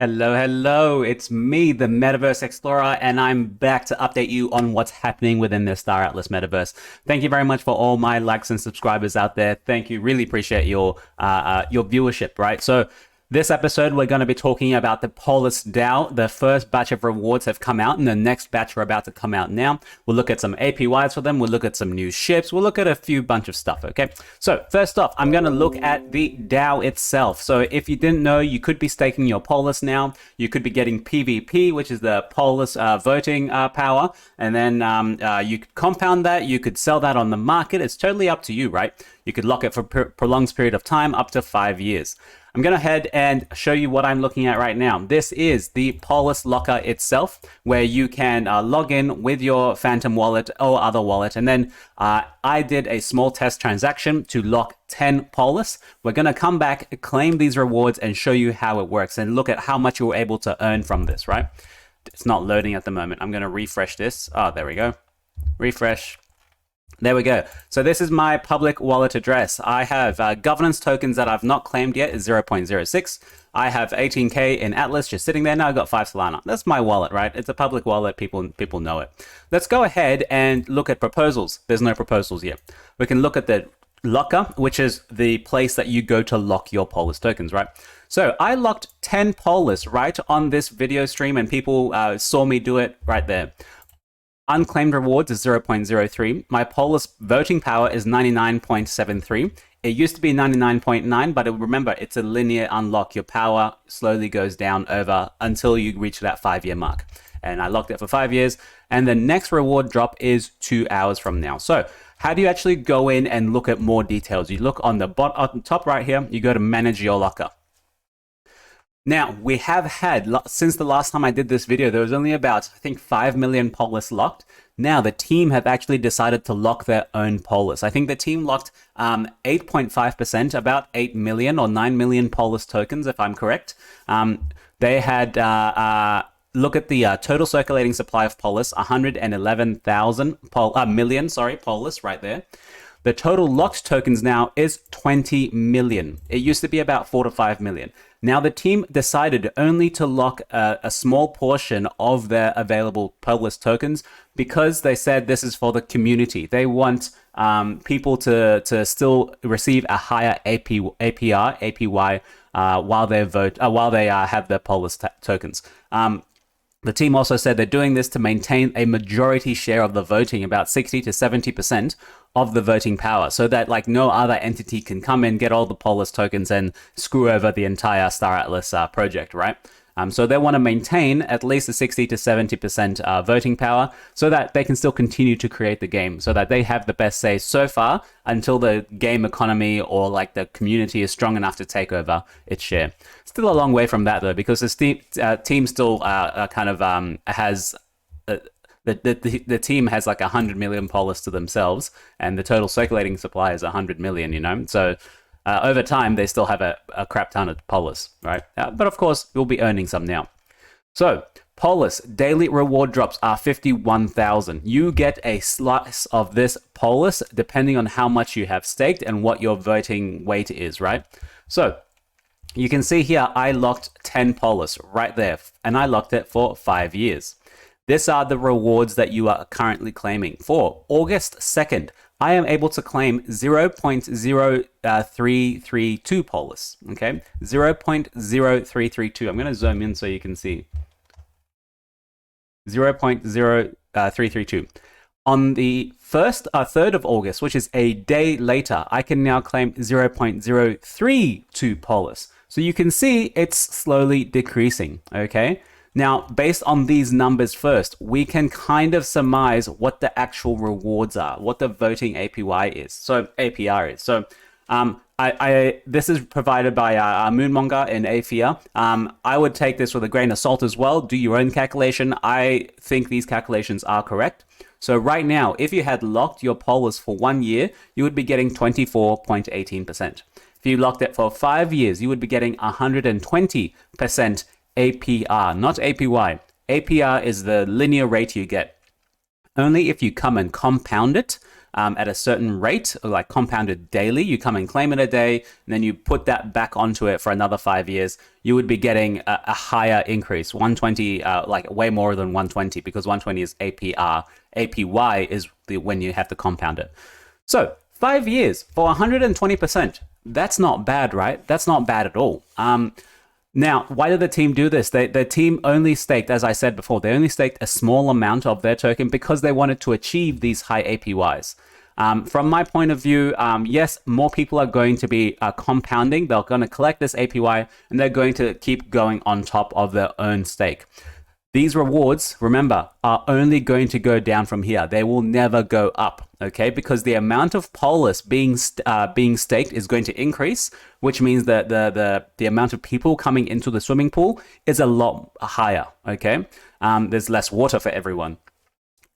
Hello, it's me, the MetaVerse Explorer, and I'm back to update you on what's happening within the Star Atlas Metaverse. Thank you very much for all my likes and subscribers out there. Thank you. Really appreciate your viewership, right? So this episode, we're going to be talking about the Polis DAO. The first batch of rewards have come out, and the next batch are about to come out now. We'll look at some APYs for them. We'll look at some new ships. We'll look at a bunch of stuff, okay? So first off, I'm going to look at the DAO itself. So if you didn't know, you could be staking your Polis now. You could be getting PVP, which is the Polis voting power. And then you could compound that. You could sell that on the market. It's totally up to you, right? You could lock it for prolonged period of time, up to 5 years. I'm going to head and show you what I'm looking at right now. This is the Polis Locker itself, where you can log in with your Phantom wallet or other wallet. And then I did a small test transaction to lock 10 Polis. We're going to come back, claim these rewards, and show you how it works and look at how much you were able to earn from this, right? It's not loading at the moment. I'm going to refresh this. Oh, there we go. Refresh. There we go. So this is my public wallet address. I have governance tokens that I've not claimed yet is 0.06. I have 18K in Atlas just sitting there. Now I've got 5 Solana. That's my wallet, right? It's a public wallet. People know it. Let's go ahead and look at proposals. There's no proposals yet. We can look at the locker, which is the place that you go to lock your Polis tokens, right? So I locked 10 Polis right on this video stream, and people saw me do it right there. Unclaimed rewards is 0.03. My Polis voting power is 99.73. It used to be 99.9, but remember, it's a linear unlock. Your power slowly goes down over until you reach that 5-year mark. And I locked it for 5 years. And the next reward drop is 2 hours from now. So how do you actually go in and look at more details? You look on the top right here, you go to manage your locker. Now, we have had, since the last time I did this video, there was only about, I think, 5 million Polis locked. Now, the team have actually decided to lock their own Polis. I think the team locked 8.5%, about 8 million or 9 million Polis tokens, if I'm correct. They had, look at the total circulating supply of Polis, 111,000 million, Polis right there. The total locked tokens now is 20 million. It used to be about 4 to 5 million. Now the team decided only to lock a small portion of their available Polis tokens because they said this is for the community. They want people to still receive a higher APY while they have their Polis tokens. The team also said they're doing this to maintain a majority share of the voting, about 60 to 70% of the voting power, so that like no other entity can come in, get all the Polis tokens and screw over the entire Star Atlas project, right? So they want to maintain at least a 60 to 70% voting power so that they can still continue to create the game, so that they have the best say so far until the game economy or like the community is strong enough to take over its share. Still a long way from that though, because the team still kind of has... The team has like 100 million Polis to themselves, and the total circulating supply is 100 million, you know? So over time, they still have a crap ton of Polis, right? But of course, we'll be earning some now. So Polis daily reward drops are 51,000. You get a slice of this Polis depending on how much you have staked and what your voting weight is, right? So you can see here, I locked 10 Polis right there, and I locked it for 5 years. These are the rewards that you are currently claiming. For August 2nd, I am able to claim 0.0332 Polis, okay? 0.0332. I'm going to zoom in so you can see. 0.0332. On the 3rd of August, which is a day later, I can now claim 0.032 Polis. So you can see it's slowly decreasing, okay? Now, based on these numbers first, we can kind of surmise what the actual rewards are, what the voting APR is. So this is provided by Moonmonger in Aephian. I would take this with a grain of salt as well. Do your own calculation. I think these calculations are correct. So right now, if you had locked your Polis for 1 year, you would be getting 24.18%. If you locked it for 5 years, you would be getting 120% APR, not APY. APR is the linear rate you get. Only if you come and compound it at a certain rate, like compounded daily, you come and claim it a day, and then you put that back onto it for another 5 years, you would be getting a higher increase, 120, like way more than 120, because 120 is APR. APY is when you have to compound it. So 5 years for 120%. That's not bad, right? That's not bad at all. Now, why did the team do this? The team only staked, as I said before, they only staked a small amount of their token because they wanted to achieve these high APYs. From my point of view, yes, more people are going to be compounding. They're going to collect this APY and they're going to keep going on top of their own stake. These rewards, remember, are only going to go down from here. They will never go up, okay? Because the amount of Polis being staked is going to increase, which means that the amount of people coming into the swimming pool is a lot higher, okay? There's less water for everyone.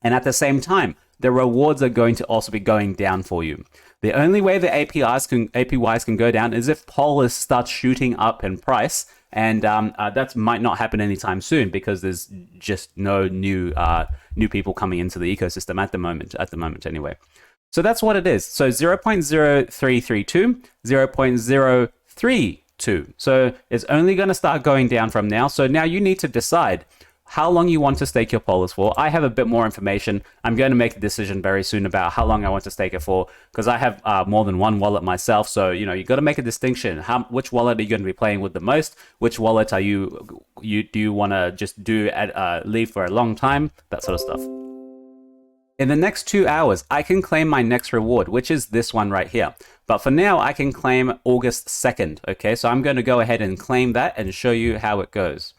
And at the same time, the rewards are going to also be going down for you. The only way the APYs can go down is if Polis starts shooting up in price, and that might not happen anytime soon because there's just no new people coming into the ecosystem at the moment anyway. So that's what it is. So 0.0332, 0.032. So it's only going to start going down from now. So now you need to decide how long you want to stake your Polis for. I have a bit more information. I'm going to make a decision very soon about how long I want to stake it for, because I have more than one wallet myself. So, you know, you got to make a distinction. Which wallet are you going to be playing with the most? Which wallet do you want to just leave for a long time? That sort of stuff. In the next 2 hours, I can claim my next reward, which is this one right here. But for now, I can claim August 2nd. Okay, so I'm going to go ahead and claim that and show you how it goes.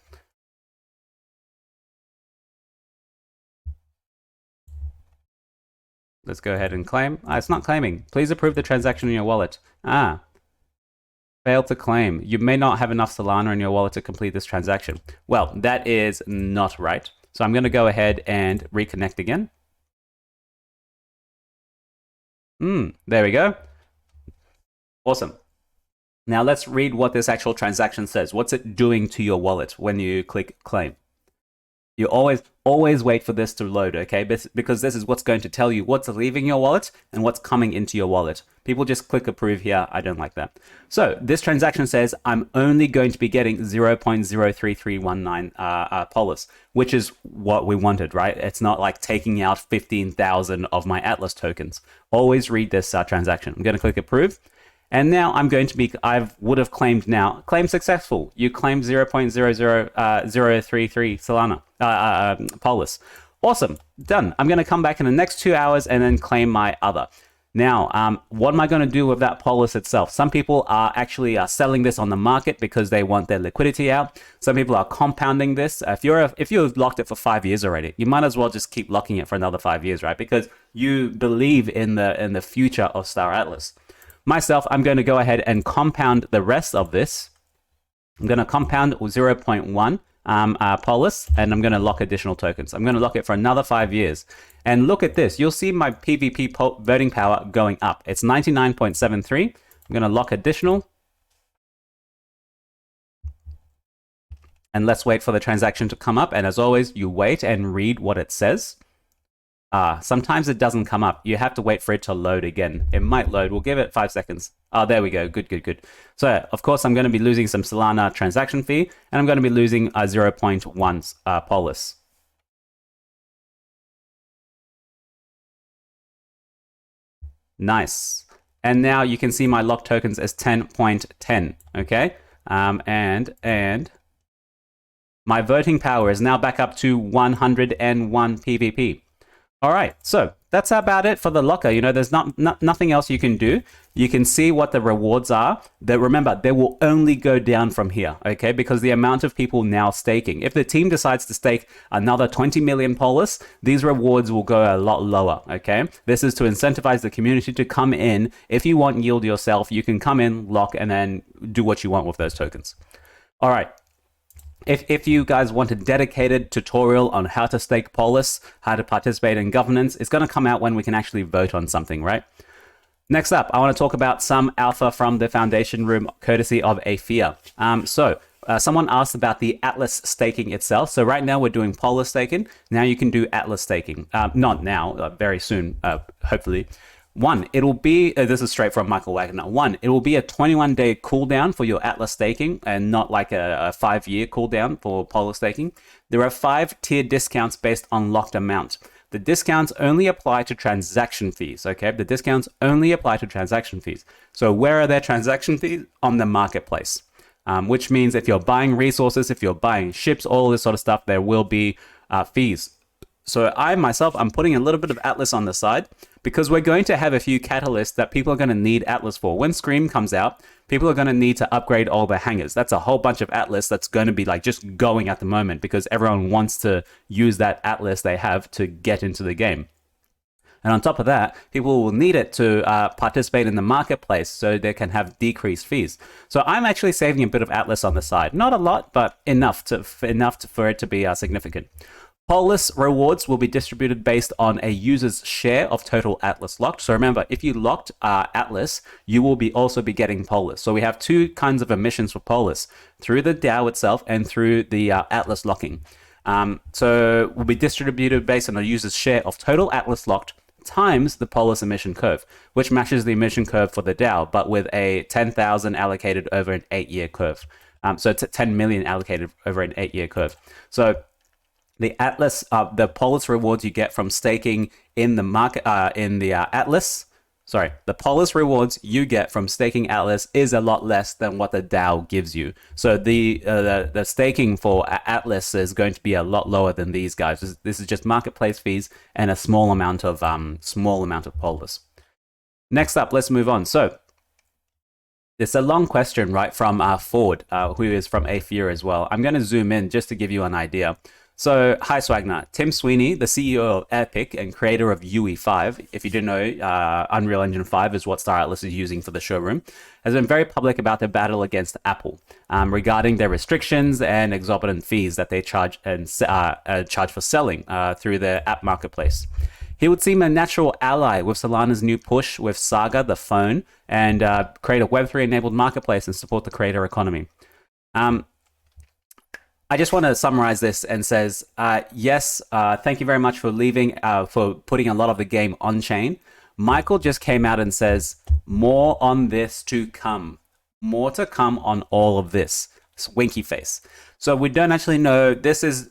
Let's go ahead and claim. It's not claiming. Please approve the transaction in your wallet. Failed to claim. You may not have enough Solana in your wallet to complete this transaction. Well, that is not right. So I'm going to go ahead and reconnect again. There we go. Awesome. Now let's read what this actual transaction says. What's it doing to your wallet when you click claim? You always wait for this to load, okay? Because this is what's going to tell you what's leaving your wallet and what's coming into your wallet. People just click approve here. I don't like that. So this transaction says I'm only going to be getting 0.03319 Polis, which is what we wanted, right? It's not like taking out 15,000 of my Atlas tokens. Always read this transaction. I'm going to click approve. And now I'm going to be, would have claimed now, claim successful. You claimed 0.00033 Solana, Polis. Awesome, done. I'm gonna come back in the next 2 hours and then claim my other. Now, what am I gonna do with that Polis itself? Some people are actually selling this on the market because they want their liquidity out. Some people are compounding this. If you've locked it for 5 years already, you might as well just keep locking it for another 5 years, right? Because you believe in the future of Star Atlas. Myself, I'm going to go ahead and compound the rest of this. I'm going to compound 0.1 Polis, and I'm going to lock additional tokens. I'm going to lock it for another 5 years. And look at this. You'll see my PvP voting power going up. It's 99.73. I'm going to lock additional. And let's wait for the transaction to come up. And as always, you wait and read what it says. Sometimes it doesn't come up. You have to wait for it to load again. It might load. We'll give it 5 seconds. Oh, there we go. Good. So, of course, I'm going to be losing some Solana transaction fee, and I'm going to be losing 0.1 Polis. Nice. And now you can see my locked tokens as 10.10. Okay. And my voting power is now back up to 101 PvP. All right, so that's about it for the locker. You know, there's nothing else you can do. You can see what the rewards are. Remember, they will only go down from here, okay? Because the amount of people now staking. If the team decides to stake another 20 million Polis, these rewards will go a lot lower, okay? This is to incentivize the community to come in. If you want yield yourself, you can come in, lock, and then do what you want with those tokens. All right. If you guys want a dedicated tutorial on how to stake Polis, how to participate in governance, it's going to come out when we can actually vote on something, right? Next up, I want to talk about some alpha from the Foundation Room, courtesy of Aephian. So Someone asked about the Atlas staking itself. So right now we're doing Polis staking. Now you can do Atlas staking. Not now, very soon, hopefully. One, it'll be, this is straight from Michael Wagner. One, it will be a 21-day cooldown for your Atlas staking and not like a 5-year cooldown for Polis staking. There are 5 tier discounts based on locked amount. The discounts only apply to transaction fees, okay? The discounts only apply to transaction fees. So where are their transaction fees? On the marketplace, which means if you're buying resources, if you're buying ships, all this sort of stuff, there will be fees. So I'm putting a little bit of Atlas on the side because we're going to have a few catalysts that people are going to need Atlas for. When Scream comes out, people are going to need to upgrade all their hangars. That's a whole bunch of Atlas that's going to be like just going at the moment because everyone wants to use that Atlas they have to get into the game. And on top of that, people will need it to participate in the marketplace so they can have decreased fees. So I'm actually saving a bit of Atlas on the side. Not a lot, but enough for it to be significant. Polis rewards will be distributed based on a user's share of total Atlas locked. So remember, if you locked Atlas, you will also be getting Polis. So we have 2 kinds of emissions for Polis, through the DAO itself and through the Atlas locking. So will be distributed based on a user's share of total Atlas locked times the Polis emission curve, which matches the emission curve for the DAO, but with a 10,000 allocated over an 8-year curve. So it's 10 million allocated over an 8-year curve. So the Atlas, the Polis rewards you get from staking in the market, the Polis rewards you get from staking Atlas is a lot less than what the DAO gives you. So the staking for Atlas is going to be a lot lower than these guys. This is just marketplace fees and a small amount of Polis. Next up, let's move on. So it's a long question, right, from Ford, who is from Aephian as well. I'm going to zoom in just to give you an idea. So, hi Swagner. Tim Sweeney, the CEO of Epic and creator of UE5, if you didn't know, Unreal Engine 5 is what Star Atlas is using for the showroom, has been very public about their battle against Apple regarding their restrictions and exorbitant fees that they charge for selling through their app marketplace. He would seem a natural ally with Solana's new push with Saga, the phone, and create a Web3-enabled marketplace and support the creator economy. I just want to summarize this and says, yes, thank you very much for for putting a lot of the game on chain. Michael just came out and says, more on this to come. More to come on all of this. Winky face. So we don't actually know.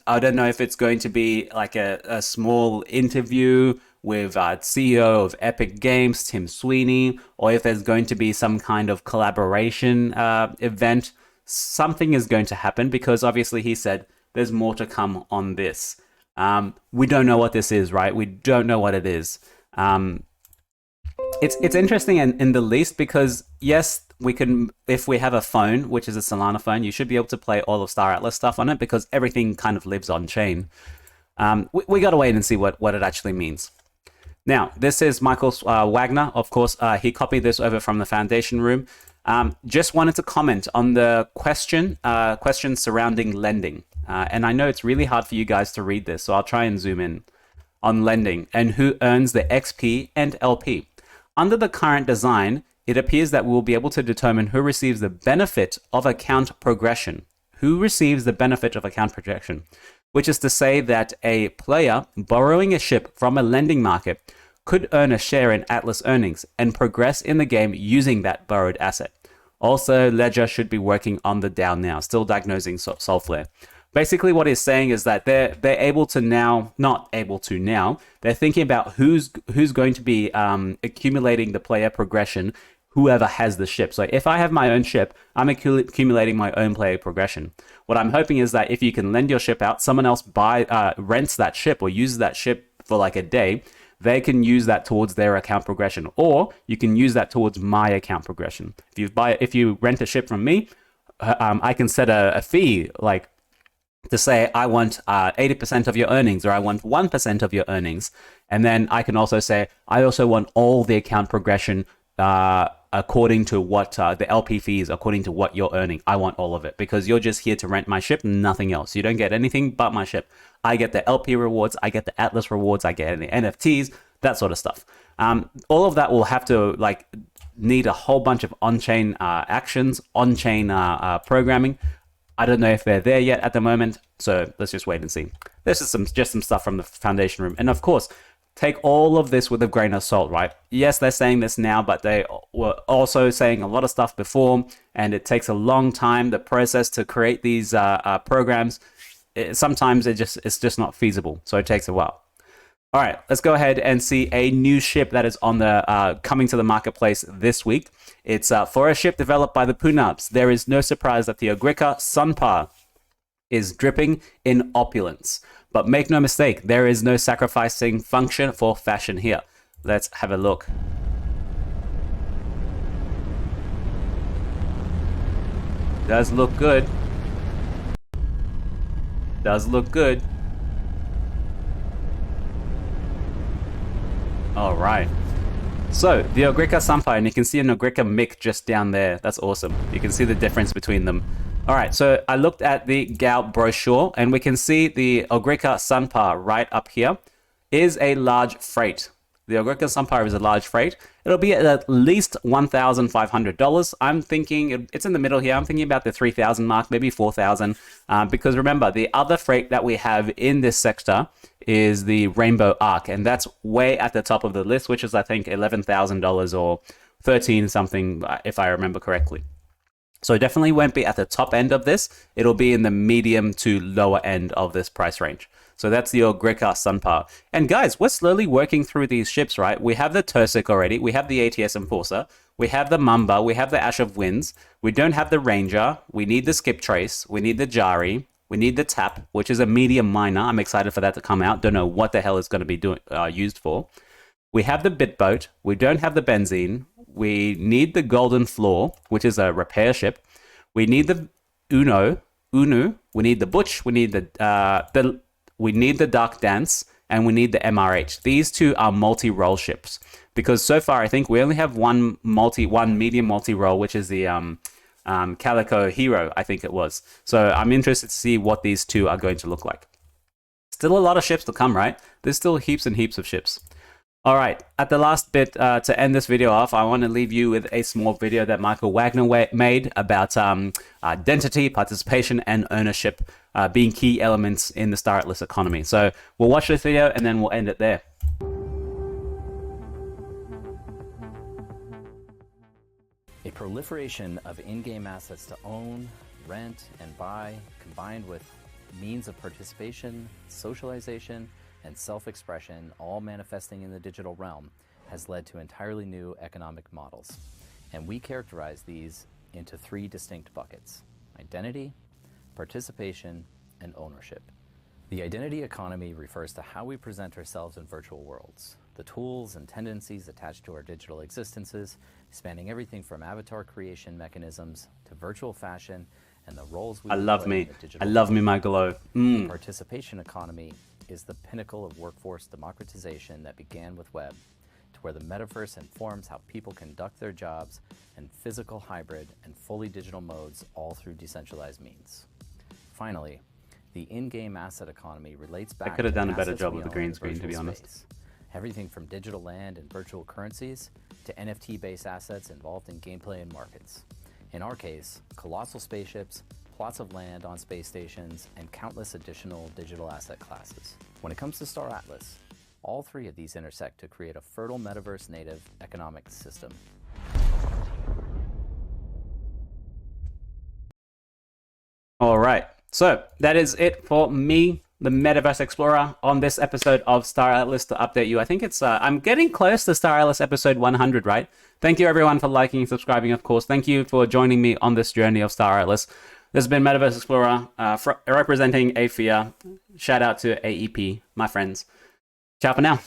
I don't know if it's going to be like a small interview with CEO of Epic Games, Tim Sweeney, or if there's going to be some kind of collaboration event. Something is going to happen because obviously he said there's more to come on this. We don't know what this is, right? We don't know what it is. It's interesting in the least because yes, we can, if we have a phone, which is a Solana phone, you should be able to play all of Star Atlas stuff on it because everything kind of lives on chain. We got to wait and see what it actually means. Now, this is Michael Wagner. Of course, he copied this over from the Foundation Room. Just wanted to comment on the questions surrounding lending. And I know it's really hard for you guys to read this, so I'll try and zoom in on lending and who earns the XP and LP. Under the current design, it appears that we'll be able to determine who receives the benefit of account progression. Who receives the benefit of account progression? Which is to say that a player borrowing a ship from a lending market could earn a share in Atlas earnings and progress in the game using that borrowed asset. Also, Ledger should be working on the DAO now, still diagnosing Soulflare. Basically, what he's saying is that they're able to now, not able to now, they're thinking about who's going to be accumulating the player progression, whoever has the ship. So if I have my own ship, I'm accumulating my own player progression. What I'm hoping is that if you can lend your ship out, someone else rents that ship or uses that ship for like a day, they can use that towards their account progression, or you can use that towards my account progression. If you rent a ship from me, I can set a fee like to say I want 80% of your earnings, or I want 1% of your earnings, and then I can also say I also want all the account progression according to what the LP fees, according to what you're earning. I want all of it because you're just here to rent my ship, nothing else. You don't get anything but my ship. I get the LP rewards, I get the Atlas rewards, I get the NFTs, that sort of stuff. All of that will have to need a whole bunch of on-chain actions, on-chain programming. I don't know if they're there yet at the moment, so let's just wait and see. This is just some stuff from the foundation room. And of course, take all of this with a grain of salt, right? Yes, they're saying this now, but they were also saying a lot of stuff before, and it takes a long time, the process to create these programs. Sometimes it's just not feasible, so it takes a while. All right, let's go ahead and see a new ship that is on the coming to the marketplace this week. It's for a ship developed by the Punabs. There is no surprise that the Ogrika Sunpaa is dripping in opulence. But make no mistake, there is no sacrificing function for fashion here. Let's have a look. Does look good. Does look good. All right. So the Ogrika Sunpaa, and you can see an Ogrika Mick just down there. That's awesome. You can see the difference between them. All right, so I looked at the Gout brochure, and we can see the Ogrika Sunpaa right up here is a large freight. The Ogrika Sunpaa is a large freight. It'll be at least $1,500. I'm thinking it's in the middle here. I'm thinking about the 3,000 mark, maybe 4,000. Because remember, the other freight that we have in this sector is the Rainbow Arc, and that's way at the top of the list, which is I think $11,000 or 13 something, if I remember correctly. So it definitely won't be at the top end of this. It'll be in the medium to lower end of this price range. So that's the Ogrika Sunpaa. And guys, we're slowly working through these ships, right? We have the Tursik already. We have the ATS Enforcer. We have the Mamba. We have the Ash of Winds. We don't have the Ranger. We need the Skip Trace. We need the Jari. We need the Tap, which is a medium miner. I'm excited for that to come out. Don't know what the hell it's going to be used for. We have the Bitboat. We don't have the Benzene. We need the Golden Floor, which is a repair ship. We need the Unu. We need the Butch. We need we need the Dark Dance, and we need the MRH. These two are multi-role ships, because so far I think we only have one medium multi-role, which is the Calico Hero, I think it was. So I'm interested to see what these two are going to look like. Still a lot of ships to come, right? There's still heaps and heaps of ships. All right, at the last bit to end this video off, I want to leave you with a small video that Michael Wagner made about identity, participation, and ownership being key elements in the Star Atlas economy. So we'll watch this video and then we'll end it there. A proliferation of in-game assets to own, rent, and buy, combined with means of participation, socialization, and self-expression, all manifesting in the digital realm, has led to entirely new economic models. And we characterize these into three distinct buckets: identity, participation, and ownership. The identity economy refers to how we present ourselves in virtual worlds, the tools and tendencies attached to our digital existences, spanning everything from avatar creation mechanisms to virtual fashion and the roles we play in the digital world. I love me my glow. The participation economy is the pinnacle of workforce democratization that began with web, to where the metaverse informs how people conduct their jobs in physical, hybrid, and fully digital modes, all through decentralized means. Finally, the in-game asset economy relates back to I could have done a better assets job we with the own green in screen, to be virtual honest. space. Everything from digital land and virtual currencies to NFT-based assets involved in gameplay and markets. In our case, colossal spaceships, plots of land on space stations, and countless additional digital asset classes. When it comes to Star Atlas, all three of these intersect to create a fertile metaverse-native economic system. All right, so that is it for me, the MetaVerse Explorer, on this episode of Star Atlas. To update you, I think it's I'm getting close to Star Atlas episode 100, right? Thank you everyone for liking and subscribing, of course. Thank you for joining me on this journey of Star Atlas. This has been MetaVerse Explorer representing Aephian. Shout out to AEP, my friends. Ciao for now.